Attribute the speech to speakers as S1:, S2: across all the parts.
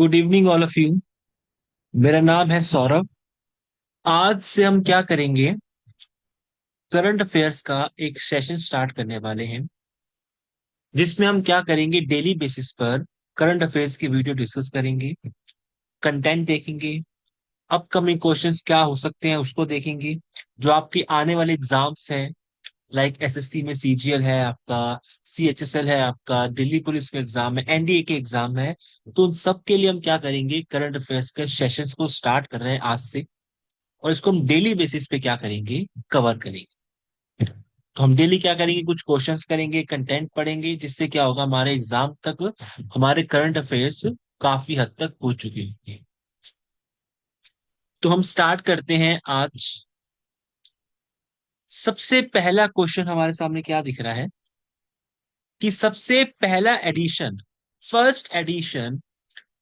S1: Good evening all of you. मेरा नाम है सौरभ। आज से हम क्या करेंगे, करंट अफेयर्स का एक सेशन स्टार्ट करने वाले हैं, जिसमें हम क्या करेंगे, डेली बेसिस पर करंट अफेयर्स की वीडियो डिस्कस करेंगे, कंटेंट देखेंगे, अपकमिंग क्वेश्चंस क्या हो सकते हैं उसको देखेंगे, जो आपके आने वाले एग्जाम्स हैं, लाइक एसएससी में सीजीएल है आपका, सीएचएसएल है आपका, दिल्ली पुलिस का एग्जाम है, एनडीए के एग्जाम है। तो उन सब के लिए हम क्या करेंगे, करंट अफेयर्स के सेशंस को स्टार्ट कर रहे हैं आज से, और इसको हम डेली बेसिस पे क्या करेंगे, कवर करेंगे। तो हम डेली क्या करेंगे, कुछ क्वेश्चंस करेंगे, कंटेंट पढ़ेंगे, जिससे क्या होगा, हमारे एग्जाम तक हमारे करंट अफेयर्स काफी हद तक हो चुके होंगे। तो हम स्टार्ट करते हैं आज। सबसे पहला क्वेश्चन हमारे सामने क्या दिख रहा है कि सबसे पहला edition, first edition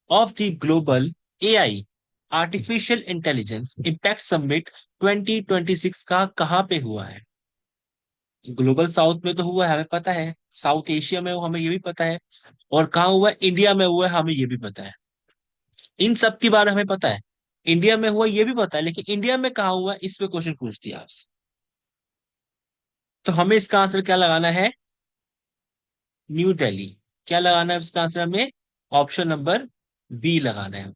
S1: of the global AI artificial intelligence impact summit 2026 का कहां पे हुआ है। ग्लोबल साउथ में तो हुआ है, हमें पता है, साउथ एशिया में हुआ, हमें ये भी पता है, और कहाँ हुआ है, इंडिया में हुआ है, हमें ये भी पता है। इन सब के बारे में हमें पता है, इंडिया में हुआ ये भी पता है, लेकिन इंडिया में कहाँ हुआ इस पे क्वेश्चन पूछ दिया आपसे। तो हमें इसका आंसर क्या लगाना है, न्यू दिल्ली। क्या लगाना है इसका आंसर, हमें ऑप्शन नंबर बी लगाना है,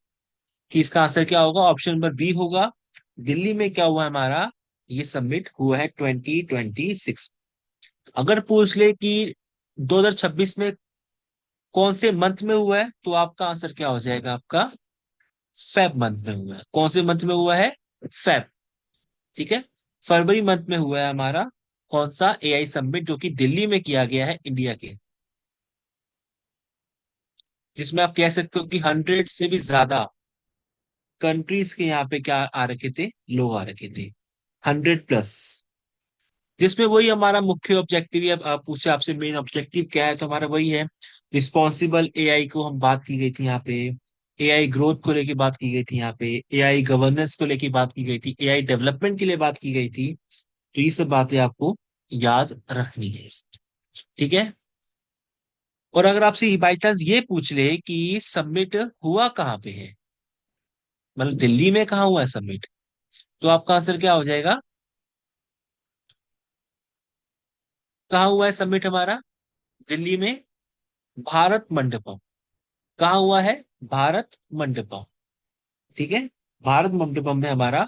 S1: कि इसका आंसर क्या होगा, ऑप्शन नंबर बी होगा। दिल्ली में क्या हुआ है हमारा, ये सबमिट हुआ है 2026। अगर पूछ ले कि 2026 में कौन से मंथ में हुआ है, तो आपका आंसर क्या हो जाएगा, आपका फेब मंथ में हुआ है। कौन से मंथ में हुआ है, फेब। ठीक है, फरवरी मंथ में हुआ है हमारा कौन सा एआई समिट, जो कि दिल्ली में किया गया है, इंडिया के, जिसमें आप कह सकते हो कि 100 से भी ज्यादा कंट्रीज के यहाँ पे क्या आ रखे थे, लोग आ रखे थे, 100+। जिसमें वही हमारा मुख्य ऑब्जेक्टिव है। अब आप पूछे आपसे मेन ऑब्जेक्टिव क्या है, तो हमारा वही है, रिस्पॉन्सिबल एआई को हम बात की गई थी यहाँ पे, एआई ग्रोथ को लेके बात की गई थी यहाँ पे, एआई गवर्नेंस को लेके बात की गई थी, एआई डेवलपमेंट के लिए बात की गई थी। तो ये सब बातें आपको याद रखनी है। ठीक है, और अगर आपसे बाई चांस ये पूछ ले कि सबमिट हुआ कहाँ पे है, मतलब दिल्ली में कहाँ हुआ है सबमिट, तो आपका आंसर क्या हो जाएगा, कहाँ हुआ है सबमिट हमारा, दिल्ली में भारत मंडपम। कहाँ हुआ है, भारत मंडपम। ठीक है, भारत मंडपम में हमारा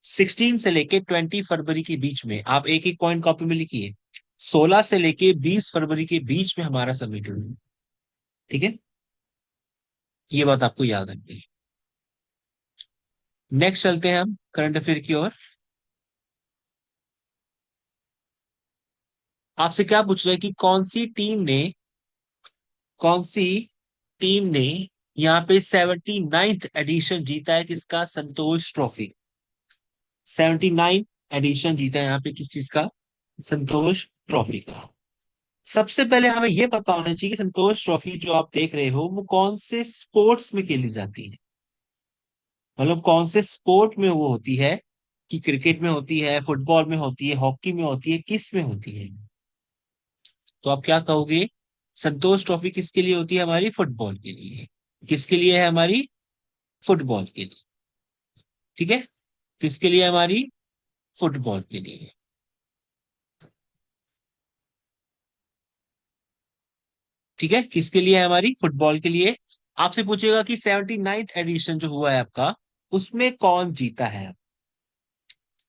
S1: 16 से लेके 20 फरवरी के बीच में, आप एक एक पॉइंट कॉपी में लिखिए, 16 से लेके 20 फरवरी के बीच में हमारा सबमिट हुआ। ठीक है, ये बात आपको याद रखनी है। नेक्स्ट चलते हैं हम करंट अफेयर की ओर। आपसे क्या पूछ रहा है कि कौन सी टीम ने यहाँ पे 79th एडिशन जीता है, किसका, संतोष ट्रॉफी। 79 एडिशन जीता है यहाँ पे किस चीज का, संतोष ट्रॉफी का। सबसे पहले हमें यह पता होना चाहिए कि संतोष ट्रॉफी जो आप देख रहे हो वो कौन से स्पोर्ट्स में खेली जाती है, मतलब कौन से स्पोर्ट में वो होती है, कि क्रिकेट में होती है, फुटबॉल में होती है, हॉकी में होती है, किस में होती है। तो आप क्या कहोगे, संतोष ट्रॉफी किसके लिए होती है, हमारी फुटबॉल के लिए। किसके लिए है, हमारी फुटबॉल के लिए। ठीक है, किसके लिए है, हमारी फुटबॉल के लिए। ठीक है, किसके लिए है, हमारी फुटबॉल के लिए। आपसे पूछेगा कि 79th एडिशन जो हुआ है आपका, उसमें कौन जीता है,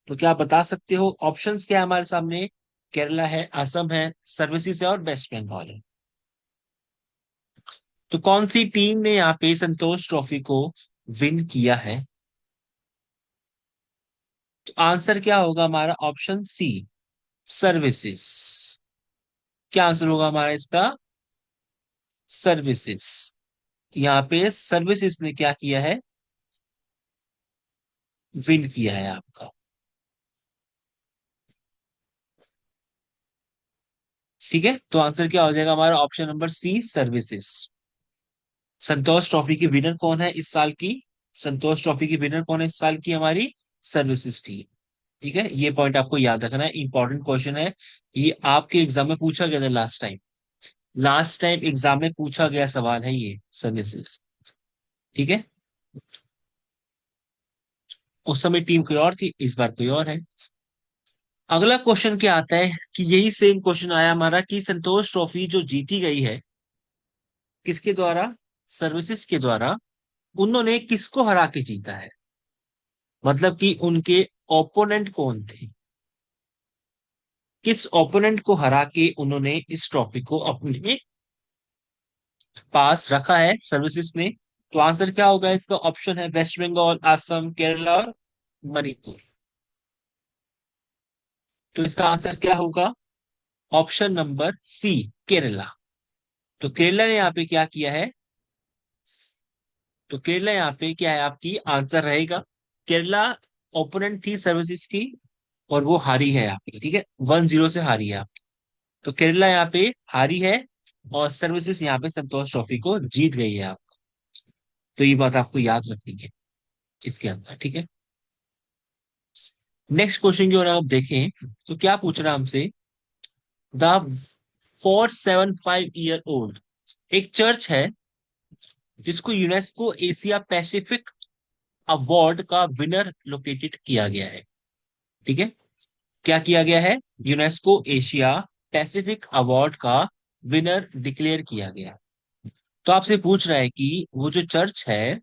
S1: तो क्या आप बता सकते हो, ऑप्शंस क्या है हमारे सामने, केरला है, असम है, सर्विसेज है, और वेस्ट बंगाल है। तो कौन सी टीम ने यहाँ पे संतोष ट्रॉफी को विन किया है, तो आंसर क्या होगा हमारा, ऑप्शन सी, सर्विसेज। क्या आंसर होगा हमारा इसका, सर्विसेज। यहाँ पे सर्विसेज ने क्या किया है, विन किया है आपका। ठीक है, तो आंसर क्या हो जाएगा हमारा, ऑप्शन नंबर सी, सर्विसेज। संतोष ट्रॉफी की विनर कौन है इस साल की, संतोष ट्रॉफी की विनर कौन है इस साल की, हमारी सर्विसेज टीम। ठीक है, ये पॉइंट आपको याद रखना है, इंपॉर्टेंट क्वेश्चन है। ये आपके एग्जाम में पूछा गया था लास्ट टाइम एग्जाम में पूछा गया सवाल है ये, सर्विसेज। ठीक है। उस समय टीम कोई और थी, इस बार कोई और है। अगला क्वेश्चन क्या आता है कि यही सेम क्वेश्चन आया हमारा कि संतोष ट्रॉफी जो जीती गई है किसके द्वारा, सर्विसेज के द्वारा, उन्होंने किसको हरा के जीता है, मतलब कि उनके ओपोनेंट कौन थे, किस ओपोनेंट को हरा के उन्होंने इस ट्रॉफी को अपने पास रखा है सर्विसेज ने। तो आंसर क्या होगा इसका, ऑप्शन है वेस्ट बंगाल, असम, केरला और मणिपुर। तो इसका आंसर क्या होगा, ऑप्शन नंबर सी, केरला। तो केरला ने यहाँ पे क्या किया है, तो केरला यहाँ पे क्या है आपकी आंसर रहेगा। केरला ओपोनेंट थी सर्विसेज की और वो हारी है यहाँ पे, ठीक है, 1-0 से हारी है आपकी। तो केरला यहाँ पे हारी है और सर्विसेज यहाँ पे संतोष ट्रॉफी को जीत गई है आप। तो ये बात आपको याद रखनी है इसके अंदर, ठीक है। नेक्स्ट क्वेश्चन की ओर आप देखें तो क्या पूछ रहा है हमसे, द 475 ईयर ओल्ड, एक चर्च है जिसको यूनेस्को एशिया पैसिफिक अवार्ड का विनर लोकेटेड किया गया है, ठीक है। क्या किया गया है, यूनेस्को एशिया पैसिफिक अवार्ड का विनर डिक्लेयर किया गया। तो आपसे पूछ रहा है कि वो जो चर्च है,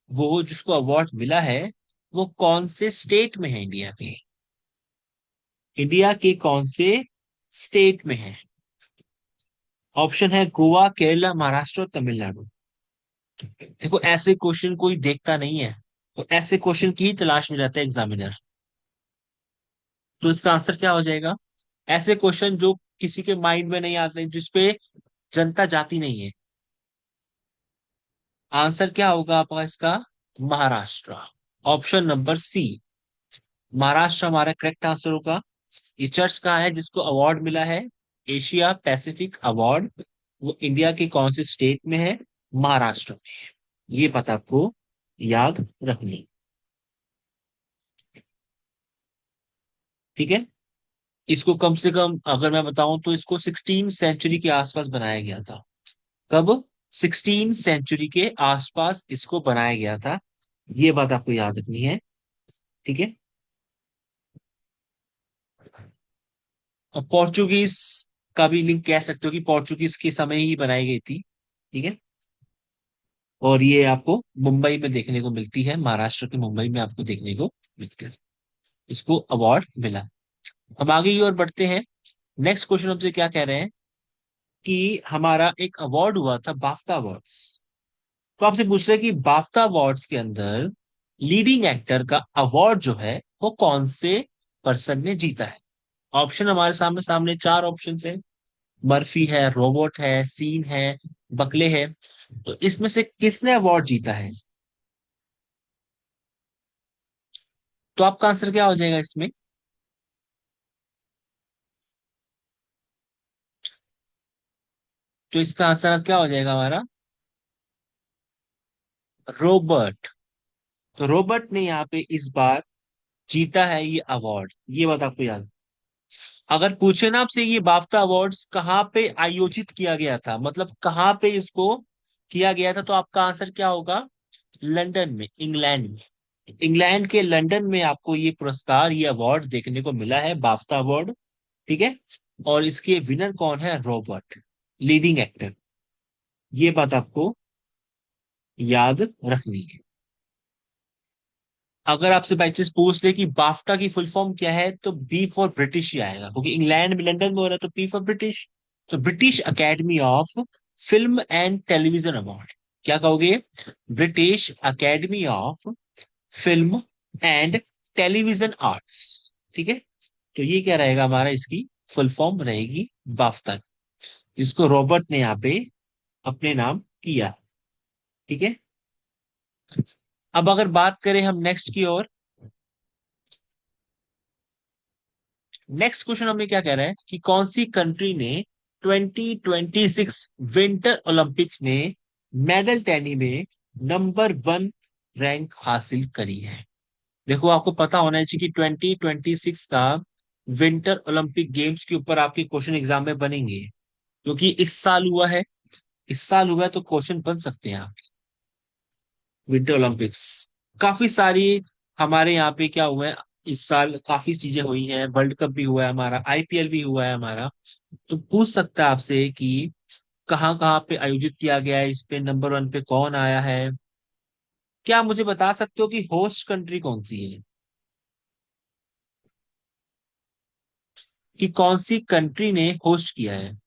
S1: वो जिसको अवार्ड मिला है, वो कौन से स्टेट में है इंडिया के, इंडिया के कौन से स्टेट में है। ऑप्शन है गोवा, केरला, महाराष्ट्र और तमिलनाडु। देखो ऐसे क्वेश्चन कोई देखता नहीं है, तो ऐसे क्वेश्चन की ही तलाश में रहता है एग्जामिनर। तो इसका आंसर क्या हो जाएगा, ऐसे क्वेश्चन जो किसी के माइंड में नहीं आते, जिसपे जनता जाती नहीं है। आंसर क्या होगा आपका इसका, Maharashtra. Option number C, Maharashtra हमारा करेक्ट आंसर होगा। ये चर्च कहाँ है जिसको अवार्ड मिला है, एशिया पैसिफिक अवार्ड, वो इंडिया के कौन से स्टेट में है, महाराष्ट्र में। ये बात आपको याद रखनी, ठीक है। इसको कम से कम अगर मैं बताऊं तो इसको 16 सेंचुरी के आसपास बनाया गया था। कब, 16 सेंचुरी के आसपास इसको बनाया गया था। ये बात आपको याद रखनी है, ठीक है। और पोर्चुगीज का भी लिंक कह सकते हो कि पोर्चुगीज के समय ही बनाई गई थी, ठीक है। और ये आपको मुंबई में देखने को मिलती है, महाराष्ट्र के मुंबई में आपको देखने को मिलती है, इसको अवार्ड मिला। हम आगे की ओर बढ़ते हैं। नेक्स्ट क्वेश्चन हमसे क्या कह रहे हैं कि हमारा एक अवार्ड हुआ था बाफ्टा अवार्ड्स। तो आपसे पूछ रहे हैं कि बाफ्टा अवार्ड्स के अंदर लीडिंग एक्टर का अवार्ड जो है वो कौन से पर्सन ने जीता है। ऑप्शन हमारे सामने सामने चार ऑप्शन है, मर्फी है, रोबोट है, सीन है, बकले है। तो इसमें से किसने अवार्ड जीता है, तो आपका आंसर क्या हो जाएगा इसमें। तो इसका आंसर क्या हो जाएगा हमारा, रोबर्ट। तो रोबर्ट ने यहाँ पे इस बार जीता है ये अवार्ड, ये बात आपको याद। अगर पूछे ना आपसे ये बाफ्टा अवार्ड्स कहाँ पे आयोजित किया गया था, मतलब कहाँ पे इसको किया गया था, तो आपका आंसर क्या होगा, लंदन में, इंग्लैंड में। इंग्लैंड के लंदन में आपको ये पुरस्कार, ये अवार्ड देखने को मिला है, बाफ्टा अवार्ड, ठीक है। और इसके विनर कौन है, रॉबर्ट, लीडिंग एक्टर। ये बात आपको याद रखनी है। अगर आपसे बाई चांस पूछ ले कि बाफ्टा की फुल फॉर्म क्या है, तो बी फॉर ब्रिटिश ही आएगा, क्योंकि इंग्लैंड में लंदन में हो रहा है, तो बी फॉर ब्रिटिश। तो British academy of film and television award, क्या कहोगे, British academy of film and television arts, ठीक है। तो ये क्या रहेगा हमारा, इसकी फुल फॉर्म रहेगी बाफ्टा, इसको रॉबर्ट ने यहाँ पे अपने नाम किया, ठीक है। अब अगर बात करें हम नेक्स्ट की ओर, नेक्स्ट क्वेश्चन हमें क्या कह रहा है कि कौन सी कंट्री ने 2026 विंटर ओलंपिक्स में मेडल टैली में नंबर 1 रैंक हासिल करी है। देखो आपको पता होना चाहिए कि 2026 का विंटर ओलंपिक गेम्स के ऊपर आपके क्वेश्चन एग्जाम में बनेंगे, क्योंकि इस साल हुआ है, इस साल हुआ है तो क्वेश्चन बन सकते हैं आपके। विंटर ओलंपिक्स काफी सारी हमारे यहाँ पे क्या हुआ है, इस साल काफी चीजें हुई हैं, वर्ल्ड कप भी हुआ है हमारा, आईपीएल भी हुआ है हमारा। तो पूछ सकता है आपसे कि कहाँ कहाँ पे आयोजित किया गया है, इस पे नंबर वन पे कौन आया है। क्या आप मुझे बता सकते हो कि होस्ट कंट्री कौन सी है, कि कौन सी कंट्री ने होस्ट किया है?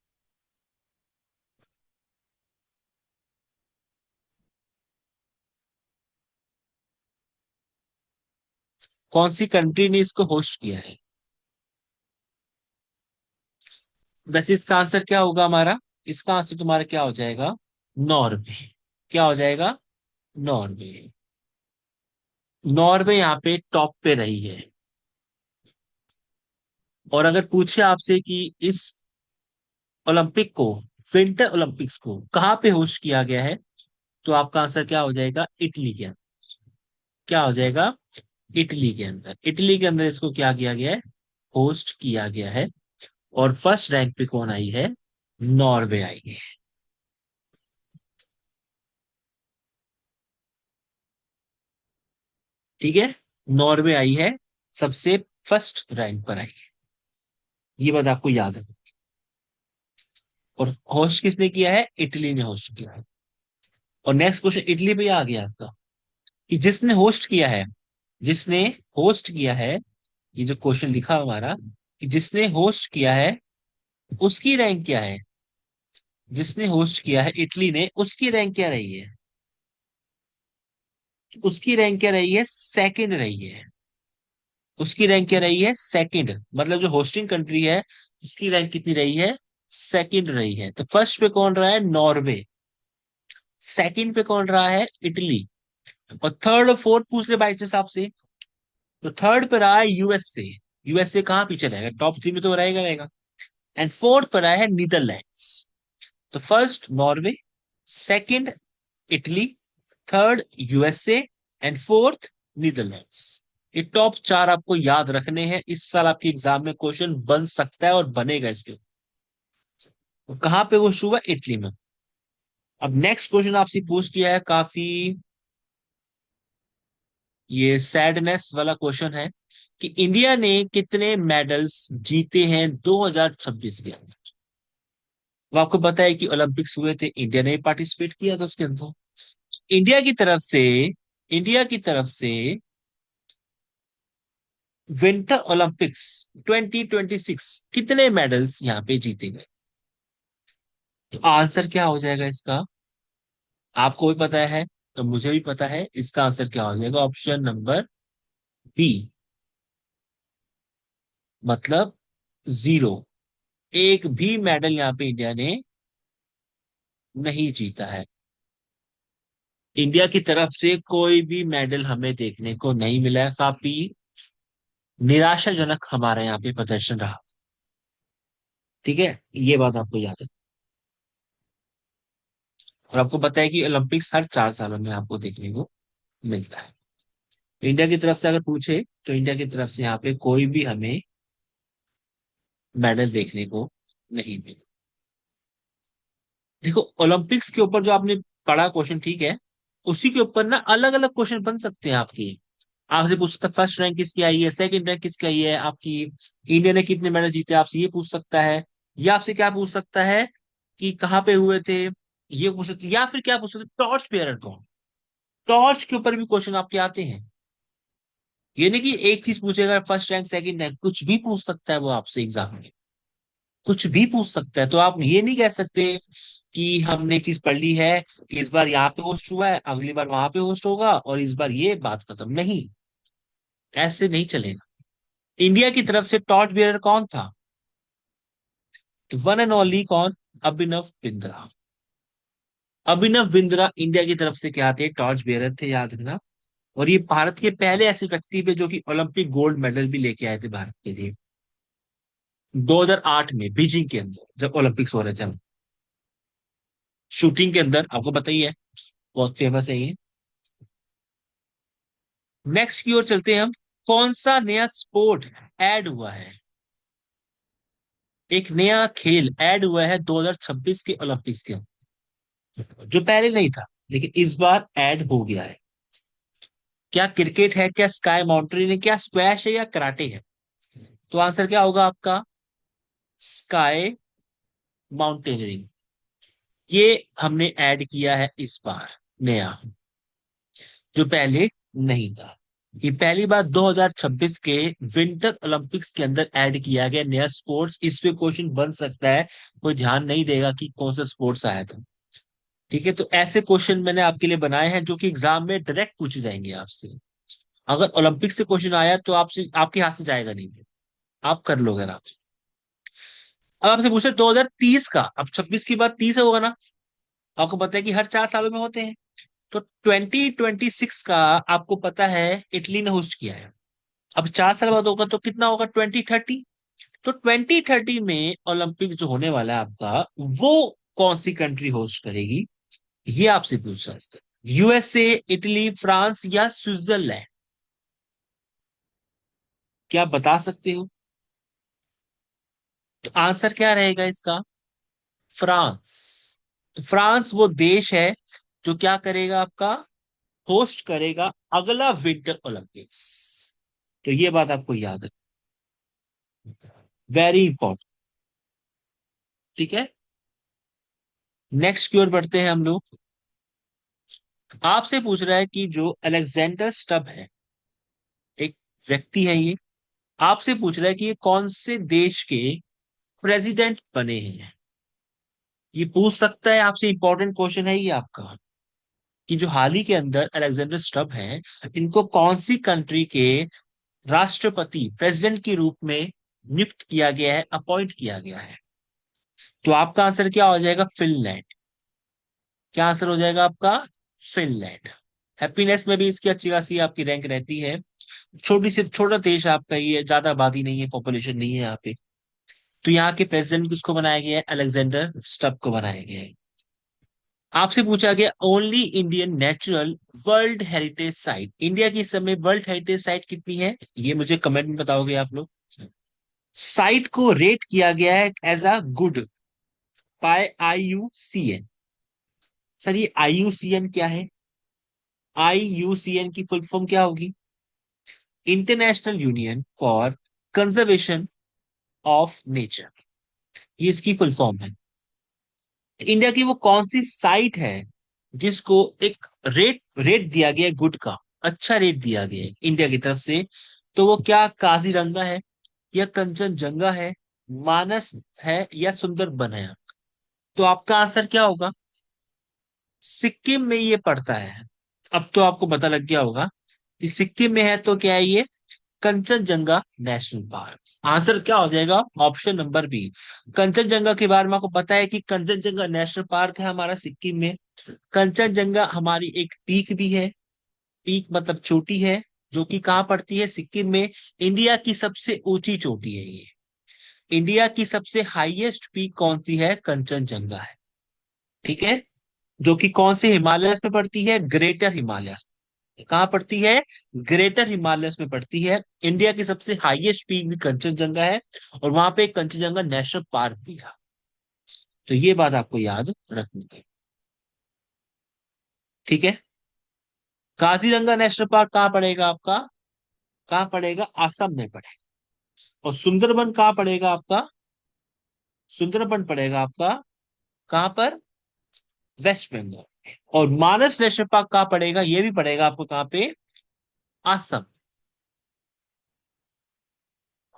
S1: कौन सी कंट्री ने इसको होस्ट किया है? वैसे इसका आंसर क्या होगा हमारा? इसका आंसर तुम्हारा क्या हो जाएगा? नॉर्वे। क्या हो जाएगा? नॉर्वे। नॉर्वे यहाँ पे टॉप पे रही है। और अगर पूछे आपसे कि इस ओलंपिक को, विंटर ओलंपिक्स को कहाँ पे होस्ट किया गया है, तो आपका आंसर क्या हो जाएगा? इटली के अंदर। क्या हो जाएगा? इटली के अंदर। इटली के अंदर इसको क्या किया गया है? होस्ट किया गया है। और फर्स्ट रैंक पे कौन आई है? नॉर्वे आई है। ठीक है, नॉर्वे आई है, सबसे फर्स्ट रैंक पर आई है। ये बात आपको याद है। और होस्ट किसने किया है? इटली ने होस्ट किया है। और नेक्स्ट क्वेश्चन इटली पे आ गया आपका, कि जिसने होस्ट किया है, जिसने होस्ट किया है, ये जो क्वेश्चन लिखा हमारा, कि जिसने होस्ट किया है उसकी रैंक क्या है? जिसने होस्ट किया है इटली ने, उसकी रैंक क्या रही है? उसकी रैंक क्या रही है? सेकंड रही है। उसकी रैंक क्या रही है? सेकंड। मतलब जो होस्टिंग कंट्री है, उसकी रैंक कितनी रही है? सेकंड रही है। तो फर्स्ट पे कौन रहा है? नॉर्वे। सेकंड पे कौन रहा है? इटली। और थर्ड और फोर्थ पूछ ले बाई चांस आपसे, तो थर्ड पे रहा है यूएसए। यूएसए कहाँ पीछे रहेगा? टॉप थ्री में तो रहेगा रहेगा। एंड फोर्थ पर आया है नीदरलैंड्स। तो first Norway, second Italy, third USA, and fourth Netherlands. ये टॉप चार आपको याद रखने हैं, इस साल आपके एग्जाम में क्वेश्चन बन सकता है और बनेगा इसके। तो कहाँ पे वो हुआ? इटली में। अब नेक्स्ट क्वेश्चन आपसे पूछ किया है, काफी ये सैडनेस वाला क्वेश्चन है, कि इंडिया ने कितने मेडल्स जीते हैं 2026 के अंदर? वो आपको पता है कि ओलंपिक्स हुए थे, इंडिया ने पार्टिसिपेट किया था उसके अंदर। इंडिया की तरफ से, इंडिया की तरफ से विंटर ओलंपिक्स 2026 कितने मेडल्स यहाँ पे जीते गए? तो आंसर क्या हो जाएगा इसका? आपको भी पता है, तो मुझे भी पता है, इसका आंसर क्या हो जाएगा? ऑप्शन नंबर बी, मतलब जीरो। एक भी मेडल यहाँ पे इंडिया ने नहीं जीता है। इंडिया की तरफ से कोई भी मेडल हमें देखने को नहीं मिला है। काफी निराशाजनक हमारा यहाँ पे प्रदर्शन रहा। ठीक है, ये बात आपको याद है। और आपको पता है कि ओलंपिक्स हर 4 सालों में आपको देखने को मिलता है। इंडिया की तरफ से अगर पूछे, तो इंडिया की तरफ से यहाँ पे कोई भी हमें मेडल देखने को नहीं मिला। देखो, ओलंपिक्स के ऊपर जो आपने पढ़ा क्वेश्चन, ठीक है, उसी के ऊपर ना अलग अलग क्वेश्चन बन सकते हैं आपके। आपसे पूछ सकता है फर्स्ट रैंक किसकी आई है, सेकंड रैंक किसकी आई है आपकी, इंडिया ने कितने मेडल जीते, आपसे ये पूछ सकता है। या आपसे क्या पूछ सकता है, कि कहाँ पे हुए थे, ये पूछ सकते, या फिर क्या पूछ सकते, टॉर्च बेयरर कौन? टॉर्च के ऊपर भी क्वेश्चन आपके आते हैं। ये नहीं कि एक चीज पूछेगा फर्स्ट रैंक सेकंड रैंक, कुछ भी पूछ सकता है वो आपसे एग्जाम में। कुछ भी पूछ सकता है। तो आप ये नहीं कह सकते कि हमने एक चीज पढ़ ली है कि इस बार यहाँ पे होस्ट हुआ है, अगली बार वहां पे होस्ट होगा, और इस बार ये बात खत्म नहीं। ऐसे नहीं चलेगा। इंडिया की तरफ से टॉर्च बियरर कौन था? तो वन एंड ओनली कौन? अभिनव बिंद्रा। अभिनव बिंद्रा इंडिया की तरफ से क्या थे? टॉर्च बियरर थे, याद रखना। और ये भारत के पहले ऐसे व्यक्ति थे जो कि ओलंपिक गोल्ड मेडल भी लेके आए थे भारत के लिए, 2008 में बीजिंग के अंदर जब ओलंपिक्स हो रहे थे। शूटिंग के अंदर आपको पता ही है, बहुत फेमस है ये। नेक्स्ट की ओर चलते हैं हम। कौन सा नया स्पोर्ट ऐड हुआ है? एक नया खेल ऐड हुआ है 2026 के ओलंपिक्स के अंदर, जो पहले नहीं था लेकिन इस बार ऐड हो गया है। क्या क्रिकेट है, क्या स्काई माउंटेन है, क्या स्क्वैश है, या कराटे है? तो आंसर क्या होगा आपका? Sky mountaineering. ये हमने ऐड किया है इस बार, नया, जो पहले नहीं था। ये पहली बार 2026 के विंटर ओलंपिक्स के अंदर ऐड किया गया नया स्पोर्ट्स। इस पे क्वेश्चन बन सकता है, कोई ध्यान नहीं देगा कि कौन सा स्पोर्ट्स आया था। ठीक है, तो ऐसे क्वेश्चन मैंने आपके लिए बनाए हैं जो कि एग्जाम में डायरेक्ट पूछे जाएंगे आपसे। अगर ओलंपिक से क्वेश्चन आया तो आपसे, आपके हाथ से जाएगा नहीं, आप कर लोगे आराम से। अब आपसे पूछे 2030 का, अब 26 की बात 30 होगा ना, आपको पता है कि हर 4 सालों में होते हैं। तो 2026 का आपको पता है इटली ने होस्ट किया है। अब 4 साल बाद होगा तो कितना होगा? 2030। तो 2030 में ओलंपिक जो होने वाला है आपका, वो कौन सी कंट्री होस्ट करेगी, ये आपसे पूछ रहा है इसका। यूएसए, इटली, फ्रांस या स्विट्जरलैंड? क्या आप बता सकते हो? तो आंसर क्या रहेगा इसका? फ्रांस। तो फ्रांस वो देश है जो क्या करेगा आपका, होस्ट करेगा अगला विंटर ओलंपिक्स। तो ये बात आपको याद है, वेरी इंपॉर्टेंट। ठीक है, नेक्स्ट की ओर बढ़ते हैं हम लोग। आपसे पूछ रहा है कि जो अलेक्जेंडर स्टब है, एक व्यक्ति है ये, आपसे पूछ रहा है कि ये कौन से देश के प्रेसिडेंट बने हैं। ये पूछ सकता है आपसे, इंपॉर्टेंट क्वेश्चन है ये आपका, कि जो हाल ही के अंदर अलेक्जेंडर स्टब हैं, इनको कौन सी कंट्री के राष्ट्रपति, प्रेसिडेंट के रूप में नियुक्त किया गया है, अपॉइंट किया गया है? तो आपका आंसर क्या हो जाएगा? फिनलैंड। क्या आंसर हो जाएगा आपका? फिनलैंड। हैप्पीनेस में भी इसकी अच्छी खासी आपकी रैंक रहती है। छोटी सी, छोटा देश आपका, ये ज्यादा आबादी नहीं है, पॉपुलेशन नहीं है यहाँ पे। तो यहाँ के प्रेसिडेंट किसको बनाया गया है? अलेक्जेंडर स्टब को बनाया गया है। आपसे पूछा गया only Indian natural world heritage site, India की इस समय वर्ल्ड हेरिटेज साइट कितनी है, ये मुझे कमेंट में बताओगे आप लोग। साइट को रेट किया गया है as a good by IUCN। Sir ये IUCN क्या है? IUCN की फुल फॉर्म क्या होगी? International union for conservation of nature, ये इसकी फुल फॉर्म है। इंडिया की वो कौन सी साइट है जिसको एक रेट रेट दिया गया है गुड का, अच्छा रेट दिया गया है इंडिया की तरफ से? तो वो क्या काजीरंगा है, या कंचनजंगा है, मानस है, या सुंदरबन है? तो आपका आंसर क्या होगा? सिक्किम में ये पड़ता है। अब तो आपको पता लग गया होगा कि सिक्किम में है, तो क्या है ये? Kanchenjunga national park. आंसर क्या हो जाएगा? Option number B. कंचनजंगा के बारे में आपको पता है कि कंचनजंगा नेशनल पार्क है हमारा सिक्किम में। कंचनजंगा हमारी एक पीक भी है, पीक मतलब चोटी है, जो कि कहाँ पड़ती है? सिक्किम में। इंडिया की सबसे ऊंची चोटी है ये। इंडिया की सबसे हाईएस्ट पीक कौन सी है? कंचनजंगा है। ठीक है, जो कि कौन से हिमालयस में पड़ती है? Greater Himalayas. कहाँ पड़ती है? ग्रेटर हिमालयस में पड़ती है। इंडिया की सबसे हाईएस्ट पीक भी कंचनजंगा है, और वहां पे कंचनजंगा नेशनल पार्क भी है। तो ये बात आपको याद रखनी है। ठीक है, काजीरंगा नेशनल पार्क कहाँ पड़ेगा आपका? कहाँ पड़ेगा? असम में पड़ेगा। और सुंदरबन कहाँ पड़ेगा आपका? सुंदरबन पड़ेगा आपका कहाँ पर? वेस्ट बंगाल। और मानस नेशनल पार्क कहाँ पड़ेगा? ये भी पड़ेगा आपको कहाँ पे? असम।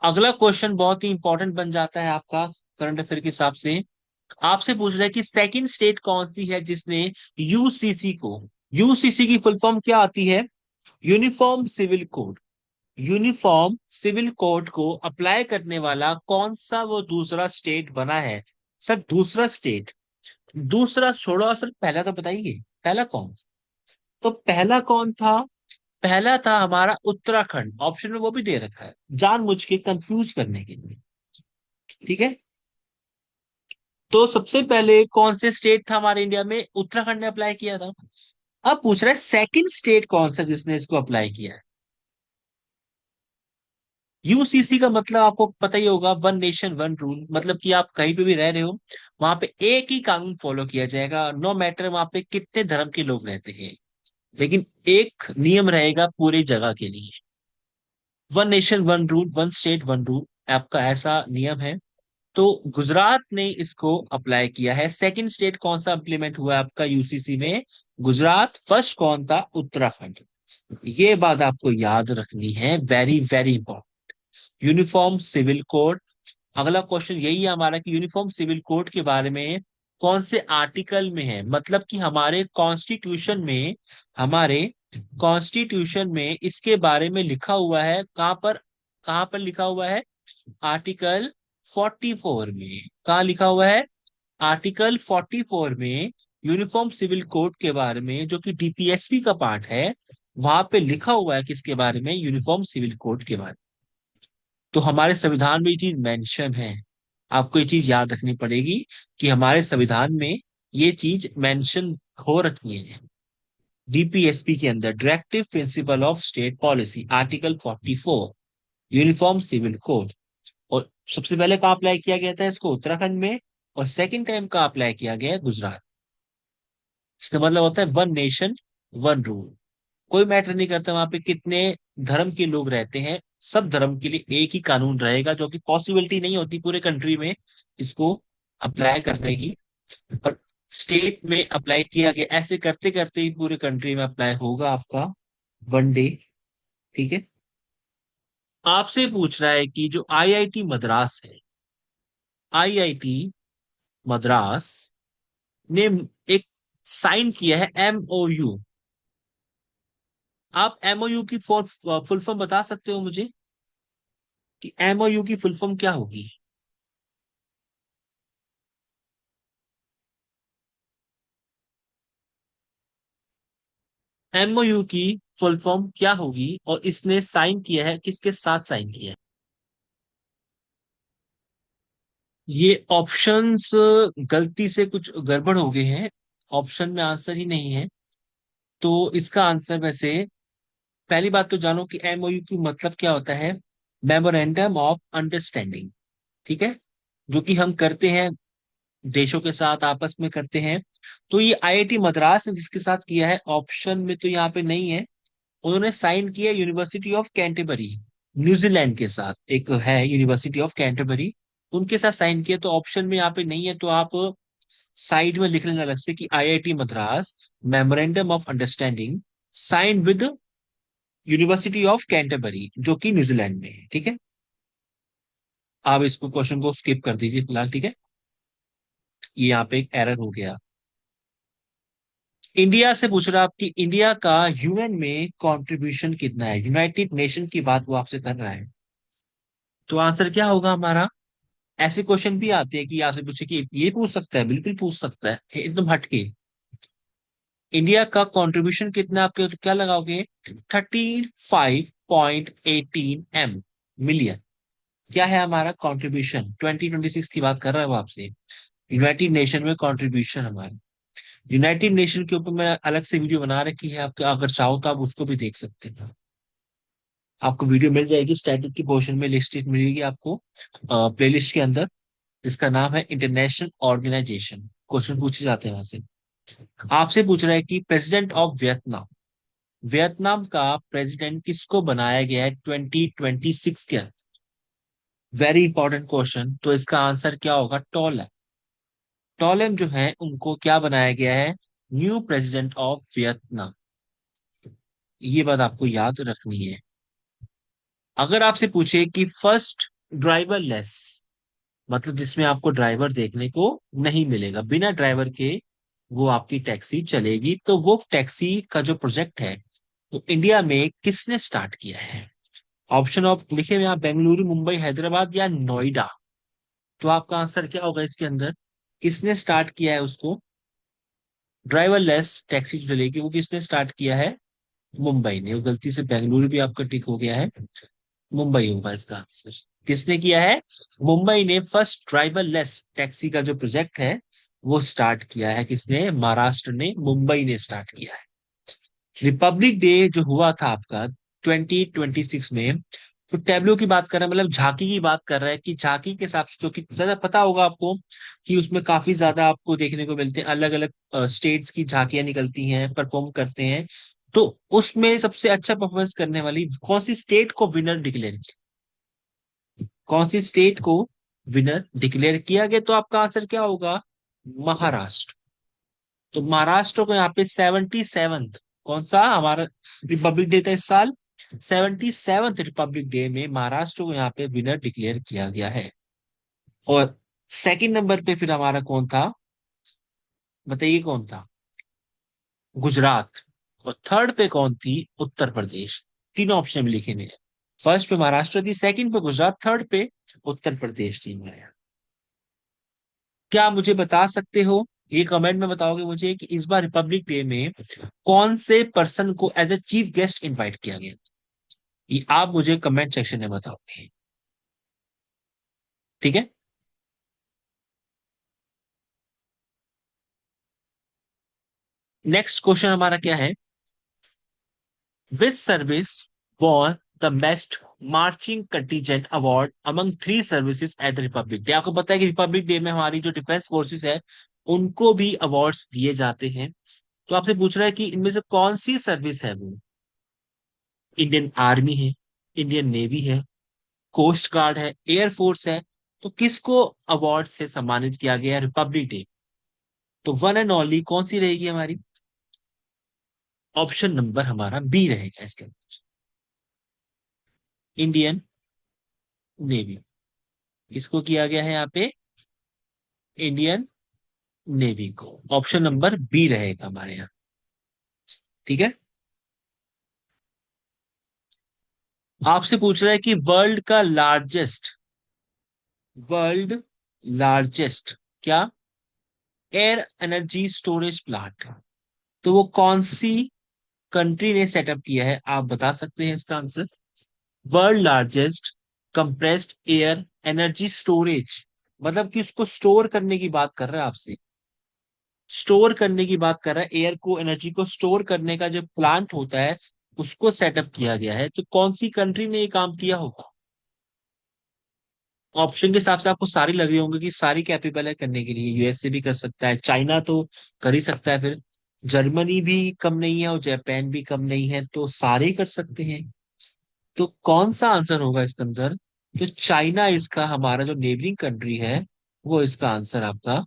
S1: अगला क्वेश्चन बहुत ही इंपॉर्टेंट बन जाता है आपका करंट अफेयर के हिसाब से। आपसे पूछ रहा है कि सेकंड स्टेट कौन सी है जिसने यूसीसी को, यूसीसी की फुल फॉर्म क्या आती है? Uniform civil code. Uniform civil code को अप्लाई करने वाला कौन सा वो दूसरा स्टेट बना है? सर दूसरा स्टेट, दूसरा छोड़ो, सर पहला तो बताइए, पहला कौन? तो पहला कौन था? पहला था हमारा उत्तराखंड। ऑप्शन में वो भी दे रखा है जानबूझ के कंफ्यूज करने के लिए। ठीक है, तो सबसे पहले कौन से स्टेट था हमारे इंडिया में? उत्तराखंड ने अप्लाई किया था। अब पूछ रहा है सेकंड स्टेट कौन सा जिसने इसको अप्लाई किया है? यूसीसी का मतलब आपको पता ही होगा, वन नेशन वन रूल, मतलब कि आप कहीं पे भी रह रहे हो, वहां पे एक ही कानून फॉलो किया जाएगा, नो मैटर वहां पे कितने धर्म के लोग रहते हैं। लेकिन एक नियम रहेगा पूरी जगह के लिए। One nation one rule, one state one rule, आपका ऐसा नियम है। तो गुजरात ने इसको अप्लाई किया है। सेकंड स्टेट कौन सा इंप्लीमेंट हुआ है आपका यूसीसी में? गुजरात। फर्स्ट कौन था? उत्तराखंड। ये बात आपको याद रखनी है, very very important. Uniform civil code. अगला क्वेश्चन यही है हमारा कि यूनिफॉर्म सिविल कोड के बारे में कौन से आर्टिकल में है, मतलब कि हमारे कॉन्स्टिट्यूशन में इसके बारे में लिखा हुआ है। कहां पर लिखा हुआ है? आर्टिकल 44 में। कहा लिखा हुआ है? आर्टिकल 44 में यूनिफॉर्म सिविल कोड के बारे में, जो कि डीपीएसपी का पार्ट है, वहां पे लिखा हुआ है किसके बारे में? यूनिफॉर्म सिविल कोड के बारे में। तो हमारे संविधान में ये चीज मेंशन है। आपको ये चीज याद रखनी पड़ेगी कि हमारे संविधान में ये चीज मेंशन हो रखी है। डीपीएसपी के अंदर directive principle of state policy, article 44, यूनिफॉर्म सिविल कोड। और सबसे पहले कहाँ अप्लाई किया गया था इसको? उत्तराखंड में। और सेकंड टाइम का अप्लाई किया गया है गुजरात। इसका मतलब होता है वन नेशन वन रूल। कोई मैटर नहीं करता वहां पे कितने धर्म के लोग रहते हैं, सब धर्म के लिए एक ही कानून रहेगा, जो कि पॉसिबिलिटी नहीं होती पूरे कंट्री में इसको अप्लाई करने की। पर स्टेट में अप्लाई किया गया, ऐसे करते करते ही पूरे कंट्री में अप्लाई होगा आपका वन डे। ठीक है। आपसे पूछ रहा है कि जो आईआईटी मद्रास है, आईआईटी मद्रास ने एक साइन किया है एमओयू। आप एमओयू की फुल फॉर्म बता सकते हो मुझे कि एमओयू की फुल फॉर्म क्या होगी? एमओयू की फुल फॉर्म क्या होगी और इसने साइन किया है, किसके साथ साइन किया है? ये ऑप्शंस गलती से कुछ गड़बड़ हो गए हैं। ऑप्शन में आंसर ही नहीं है। तो इसका आंसर वैसे, पहली बात तो जानो कि एमओयू की मतलब क्या होता है। Memorandum of understanding. ठीक है। जो कि हम करते हैं, देशों के साथ आपस में करते हैं। तो ये आईआईटी मद्रास ने जिसके साथ किया है, ऑप्शन में तो यहाँ पे नहीं है। उन्होंने साइन किया यूनिवर्सिटी ऑफ कैंटरबरी, न्यूजीलैंड के साथ एक है यूनिवर्सिटी ऑफ कैंटरबरी, उनके साथ साइन किया। तो ऑप्शन में यहाँ पे नहीं है, तो आप साइड में लिख लेना अलग से कि IIT Madras memorandum of understanding sign with university of Canterbury, जो कि न्यूजीलैंड में है। ठीक है। आप इसको क्वेश्चन को स्किप कर दीजिए फिलहाल। ठीक है। ये यहाँ पे एक एरर हो गया। इंडिया से पूछ रहा है आपकी, इंडिया का यूएन में कंट्रीब्यूशन कितना है? यूनाइटेड नेशन की बात वो आपसे कर रहा है। तो आंसर क्या होगा हमारा? ऐसे क्वेश्चन भी आते हैं कि आपसे पूछे कि ये पूछ सकता है, बिल्कुल पूछ सकता है एकदम हटके। इंडिया का कंट्रीब्यूशन कितना है आपके, तो क्या लगाओगे? 35.18 मिलियन। क्या है हमारा कंट्रीब्यूशन? 2026 की बात कर रहा है वो आपसे। यूनाइटेड नेशन में कंट्रीब्यूशन हमारा। यूनाइटेड नेशन के ऊपर मैं अलग से वीडियो बना रखी है, आपका अगर चाहो तो आप उसको भी देख सकते हैं। आपको वीडियो मिल जाएगी, स्टैटिक की पोर्शन में लिस्टेड मिलेगी आपको प्लेलिस्ट के अंदर। इसका नाम है इंटरनेशनल ऑर्गेनाइजेशन। क्वेश्चन पूछे जाते हैं वहां से। आपसे पूछ रहा है कि प्रेसिडेंट ऑफ वियतनाम, वियतनाम का प्रेसिडेंट किसको बनाया गया है 2026 के अंदर? Very important question. तो इसका आंसर क्या होगा? टोलम। टोलम जो है उनको क्या बनाया गया है? New president of Vietnam. ये बात आपको याद रखनी है। अगर आपसे पूछे कि फर्स्ट ड्राइवरलेस, मतलब जिसमें आपको ड्राइवर देखने को नहीं मिलेगा, बिना ड्राइवर के वो आपकी टैक्सी चलेगी, तो वो टैक्सी का जो प्रोजेक्ट है, तो इंडिया में किसने स्टार्ट किया है? ऑप्शन ऑफ लिखे हुए आप, बेंगलुरु, मुंबई, हैदराबाद या नोएडा। तो आपका आंसर क्या होगा इसके अंदर? किसने स्टार्ट किया है उसको? ड्राइवरलेस टैक्सी जो चलेगी वो किसने स्टार्ट किया है? मुंबई ने। गलती से बेंगलुरु भी आपका टिक हो गया है, मुंबई होगा इसका आंसर। किसने किया है? मुंबई ने फर्स्ट ड्राइवरलेस टैक्सी का जो प्रोजेक्ट है वो स्टार्ट किया है। किसने? महाराष्ट्र ने, मुंबई ने स्टार्ट किया है। रिपब्लिक डे जो हुआ था आपका 2026 में, तो टैब्लो की बात कर रहा है, मतलब झांकी की बात कर रहा है कि झांकी के हिसाब से, जो कि ज्यादा पता होगा आपको कि उसमें काफी ज्यादा आपको देखने को मिलते हैं, अलग अलग स्टेट्स की झांकियां निकलती हैं, परफॉर्म करते हैं। तो उसमें सबसे अच्छा परफॉर्मेंस करने वाली कौन सी स्टेट को विनर डिक्लेयर किया, कौन सी स्टेट को विनर डिक्लेयर किया गया? तो आपका आंसर क्या होगा? महाराष्ट्र। तो महाराष्ट्र को यहाँ पे 77th, कौन सा हमारा रिपब्लिक डे था इस साल, 77th रिपब्लिक डे में महाराष्ट्र को यहाँ पे विनर डिक्लेयर किया गया है। और सेकंड नंबर पे फिर हमारा कौन था, बताइए कौन था? गुजरात। और थर्ड पे कौन थी? उत्तर प्रदेश। तीनों ऑप्शन में लिखे हुए हैं। फर्स्ट पे महाराष्ट्र थी, सेकंड पे गुजरात, थर्ड पे उत्तर प्रदेश थी हमारे यहाँ। क्या आप मुझे बता सकते हो, ये कमेंट में बताओगे मुझे, कि इस बार रिपब्लिक डे में कौन से पर्सन को as a chief guest invite किया गया? ये आप मुझे कमेंट सेक्शन में बताओगे। ठीक है। नेक्स्ट क्वेश्चन हमारा क्या है? Which service won the best marching contingent award among three services at the Republic Day? आपको पता है कि रिपब्लिक डे में हमारी जो डिफेंस फोर्सेस है उनको भी अवार्ड्स दिए जाते हैं। तो आपसे पूछ रहा है कि इनमें से कौन सी सर्विस है वो? इंडियन आर्मी है, इंडियन नेवी है, कोस्ट गार्ड है, एयरफोर्स है। तो किसको अवार्ड से सम्मानित किया गया रिपब्लिक डे? तो वन एंड ओनली कौन सी रहेगी हमारी? ऑप्शन नंबर हमारा बी रहेगा इसके अंदर, इंडियन नेवी। इसको किया गया है यहाँ पे इंडियन नेवी को। ऑप्शन नंबर बी रहेगा हमारे यहाँ। ठीक है। आपसे पूछ रहा है कि वर्ल्ड लार्जेस्ट क्या एयर एनर्जी स्टोरेज प्लांट, तो वो कौन सी कंट्री ने सेटअप किया है? आप बता सकते हैं इसका answer? World largest compressed air energy storage, मतलब कि उसको स्टोर करने की बात कर रहा है आपसे, स्टोर करने की बात कर रहा है, एयर को, एनर्जी को स्टोर करने का जो प्लांट होता है उसको सेटअप किया गया है। तो कौन सी कंट्री ने ये काम किया होगा? ऑप्शन के हिसाब से आपको सारी लग रही होंगी कि सारी कैपेबल है करने के लिए। यूएसए भी कर सकता है, चाइना तो कर ही सकता है, फिर जर्मनी भी कम नहीं है और जापान भी कम नहीं है, तो सारे ही कर सकते हैं। तो कौन सा आंसर होगा इसके अंदर? तो चाइना इसका, हमारा जो नेबरिंग कंट्री है, वो इसका आंसर आपका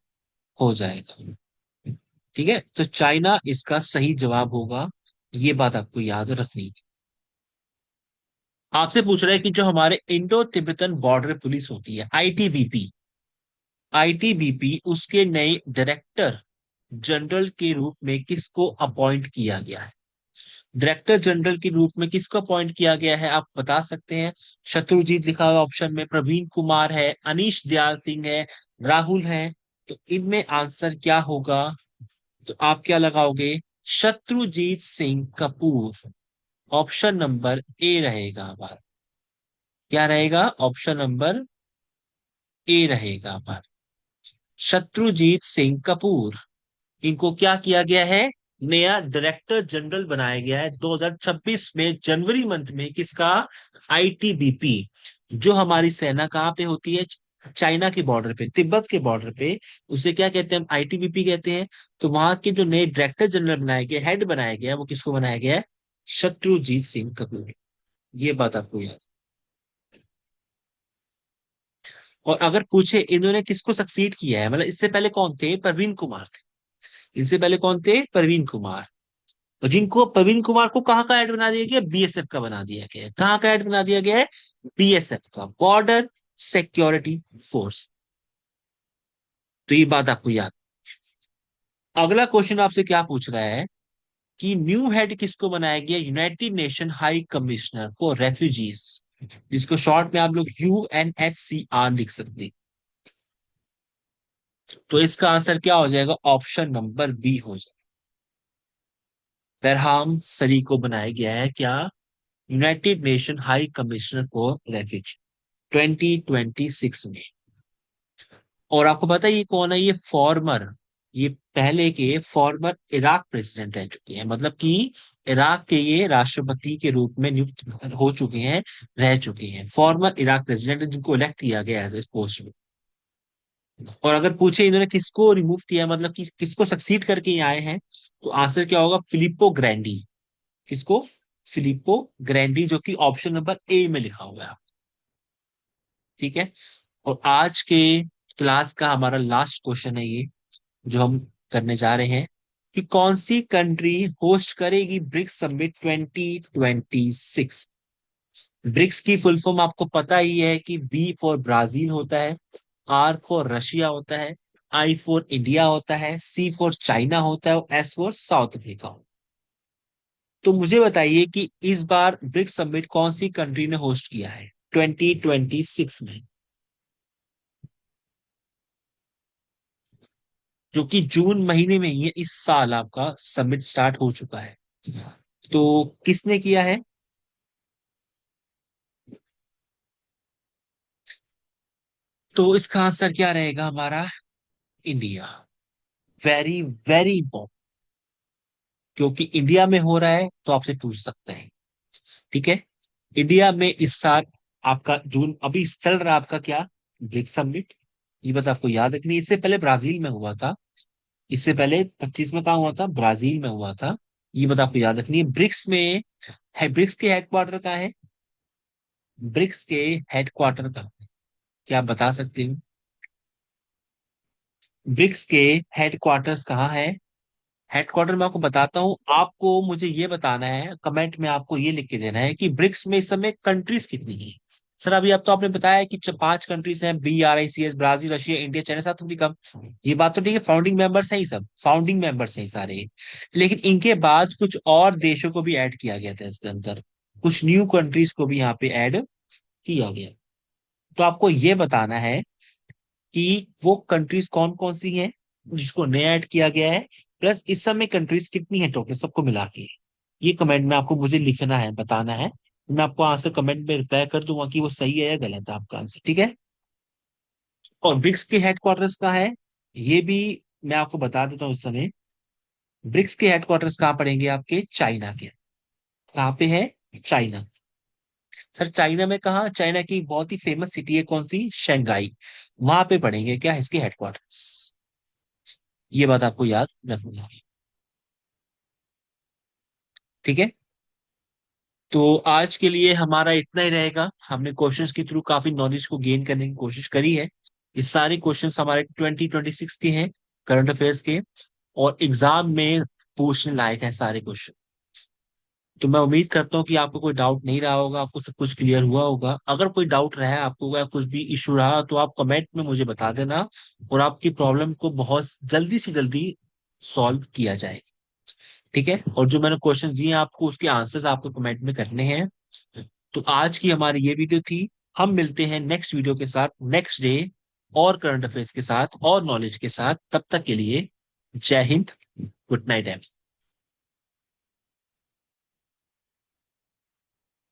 S1: हो जाएगा। ठीक है, तो चाइना इसका सही जवाब होगा। ये बात आपको याद रखनी है। आपसे पूछ रहे हैं कि जो हमारे इंडो तिब्बतन बॉर्डर पुलिस होती है, आईटीबीपी, आईटीबीपी उसके नए डायरेक्टर जनरल के रूप में किसको अपॉइंट किया गया है? डायरेक्टर जनरल के रूप में किसको अपॉइंट किया गया है, आप बता सकते हैं? शत्रुजीत लिखा हुआ ऑप्शन में, प्रवीण कुमार है, अनीश दयाल सिंह है, राहुल है। तो इनमें आंसर क्या होगा? तो आप क्या लगाओगे? Shatrujeet Singh Kapoor. Option number A रहेगा हमारा। क्या रहेगा? ऑप्शन नंबर ए रहेगा हमारा, शत्रुजीत सिंह कपूर। इनको क्या किया गया है? नया डायरेक्टर जनरल बनाया गया है 2026 में जनवरी मंथ में। किसका? आईटीबीपी। जो हमारी सेना कहाँ पे होती है? चाइना के बॉर्डर पे, तिब्बत के बॉर्डर पे। उसे क्या कहते हैं? आईटीबीपी कहते हैं। तो वहां के जो नए डायरेक्टर जनरल बनाए गए, हेड बनाया गया है, वो किसको बनाया गया है? शत्रुजीत सिंह कपूर। ये बात आपको याद। और अगर पूछे इन्होंने किसको सक्सीड किया है, मतलब इससे पहले कौन थे? प्रवीण कुमार थे। इनसे पहले कौन थे? प्रवीण कुमार। और जिनको, प्रवीण कुमार को कहाँ का हेड बना दिया गया? बीएसएफ का बना दिया गया है। कहाँ का हेड बना दिया गया है? बीएसएफ का, बॉर्डर सिक्योरिटी फोर्स। तो ये बात आपको याद। अगला क्वेश्चन आपसे क्या पूछ रहा है कि न्यू हेड किसको बनाया गया? United nation high commissioner for refugees, जिसको शॉर्ट में आप लोग यूएनएचसीआर लिख सकते हैं। तो इसका आंसर क्या हो जाएगा? ऑप्शन नंबर बी हो जाएगा। फरहाम सरी को बनाया गया है क्या? United nation high commissioner for refugee 2026 में। और आपको पता है ये कौन है? ये पहले के फॉर्मर इराक प्रेसिडेंट रह चुके हैं, मतलब कि इराक के ये राष्ट्रपति के रूप में नियुक्त हो चुके हैं, रह चुके हैं। फॉर्मर इराक प्रेसिडेंट जिनको इलेक्ट किया गया है इस पोस्ट में। और अगर पूछे इन्होंने किसको रिमूव किया, मतलब कि किसको सक्सीड करके ये आए हैं, तो आंसर क्या होगा? फिलिप्पो ग्रैंडी। किसको? फिलिप्पो ग्रैंडी, जो कि ऑप्शन नंबर ए में लिखा हुआ है। ठीक है। और आज के क्लास का हमारा लास्ट क्वेश्चन है ये, जो हम करने जा रहे हैं, कि कौन सी कंट्री होस्ट करेगी ब्रिक्स समिट 2026? ब्रिक्स की फुल फॉर्म आपको पता ही है कि बी फॉर ब्राजील होता है, आर फॉर रशिया होता है, आई फॉर इंडिया होता है, सी फॉर चाइना होता है, और एस फॉर साउथ अफ्रीका होता है। तो मुझे बताइए कि इस बार ब्रिक्स समिट कौन सी कंट्री ने होस्ट किया है 2026 में, जो कि जून महीने में ही है, इस साल आपका समिट स्टार्ट हो चुका है। तो किसने किया है? तो इसका आंसर क्या रहेगा हमारा? इंडिया। वेरी वेरी इंपॉर्टेंट, क्योंकि इंडिया में हो रहा है तो आपसे पूछ सकते हैं। ठीक है। इंडिया में इस साल आपका जून अभी चल रहा है आपका क्या? BRICS summit. ये बात आपको याद रखनी है। इससे पहले ब्राजील में हुआ था, इससे पहले 25 में कहा हुआ था, ब्राजील में हुआ था। ये बात आपको याद रखनी है। ब्रिक्स में है, ब्रिक्स के हेडक्वार्टर कहाँ है? ब्रिक्स के हेडक्वार्टर का क्या आप बता सकते हो? ब्रिक्स के हेडक्वार्टर्स कहाँ है? हेडक्वार्टर मैं आपको बताता हूँ, आपको मुझे ये बताना है, कमेंट में आपको ये लिख के देना है कि ब्रिक्स में इस समय कंट्रीज कितनी है। सर अभी अब तो आपने बताया कि 5 कंट्रीज हैं, BRICS, Brazil, Russia, India, China, south Africa. ये बात तो ठीक है, फाउंडिंग मेंबर्स हैं, ही सब फाउंडिंग मेंबर्स हैं सारे। लेकिन इनके बाद कुछ और देशों को भी ऐड किया गया था इसके अंदर, कुछ न्यू कंट्रीज को भी यहाँ पे ऐड किया गया। तो आपको ये बताना है कि वो कंट्रीज कौन कौन सी हैं जिसको नया ऐड किया गया है, प्लस इस समय कंट्रीज कितनी है टोटल सबको मिला के। ये कमेंट में आपको मुझे लिखना है, बताना है। मैं आपको आंसर कमेंट में रिप्लाई कर दूंगा कि वो सही है या गलत है आपका आंसर। ठीक है। और ब्रिक्स के हेडक्वार्टर्स कहाँ है, ये भी मैं आपको बता देता हूँ इस समय। ब्रिक्स के हेडक्वार्टर्स कहाँ पड़ेंगे आपके? चाइना के। कहाँ पे है? चाइना। सर चाइना में कहाँ? चाइना की बहुत ही फेमस सिटी है, कौन सी? शंघाई। वहां पे पड़ेंगे क्या इसके हेडक्वार्टर्स। ये बात आपको याद रखनी है। ठीक है। तो आज के लिए हमारा इतना ही रहेगा। हमने क्वेश्चंस के थ्रू काफी नॉलेज को गेन करने की कोशिश करी है। ये सारे क्वेश्चंस हमारे 2026 के हैं, करंट अफेयर्स के, और एग्जाम में पूछने लायक है सारे क्वेश्चन। तो मैं उम्मीद करता हूँ कि आपको कोई डाउट नहीं रहा होगा, आपको सब कुछ क्लियर हुआ होगा। अगर कोई डाउट रहा है आपको या कुछ भी इशू रहा तो आप कमेंट में मुझे बता देना, और आपकी प्रॉब्लम को बहुत जल्दी से जल्दी सॉल्व किया जाएगा। ठीक है। और जो मैंने क्वेश्चंस दिए हैं आपको, उसके आंसर्स आपको कमेंट में करने हैं। तो आज की हमारी ये वीडियो थी। हम मिलते हैं नेक्स्ट वीडियो के साथ नेक्स्ट डे, और करंट अफेयर्स के साथ और नॉलेज के साथ। तब तक के लिए जय हिंद, गुड नाइट।